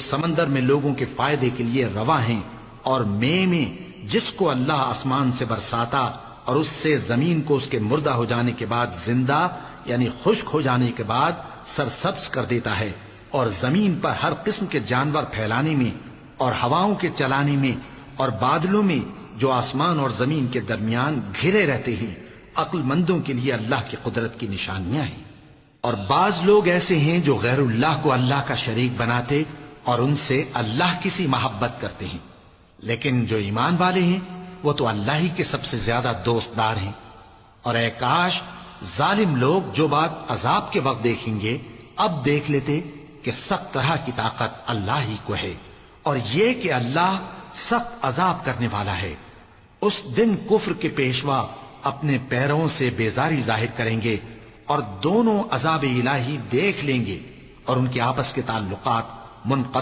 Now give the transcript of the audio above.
سمندر میں لوگوں کے فائدے کے لیے رواں ہیں، اور میں جس کو اللہ آسمان سے برساتا اور اس سے زمین کو اس کے مردہ ہو جانے کے بعد زندہ یعنی خشک ہو جانے کے بعد سرسبز کر دیتا ہے، اور زمین پر ہر قسم کے جانور پھیلانے میں اور ہواؤں کے چلانے میں اور بادلوں میں جو آسمان اور زمین کے درمیان گھرے رہتے ہیں، عقل مندوں کے لیے اللہ کی قدرت کی نشانیاں ہیں۔ اور بعض لوگ ایسے ہیں جو غیر اللہ کو اللہ کا شریک بناتے اور ان سے اللہ کی سی محبت کرتے ہیں، لیکن جو ایمان والے ہیں وہ تو اللہ ہی کے سب سے زیادہ دوست دار ہیں۔ اور اے کاش ظالم لوگ جو بات عذاب کے وقت دیکھیں گے اب دیکھ لیتے کہ سخت طرح کی طاقت اللہ ہی کو ہے، اور یہ کہ اللہ سخت عذاب کرنے والا ہے۔ اس دن کفر کے پیشوا اپنے پیروں سے بیزاری ظاہر کریں گے اور دونوں عذاب الہی دیکھ لیں گے، اور ان کے آپس کے تعلقات منقطع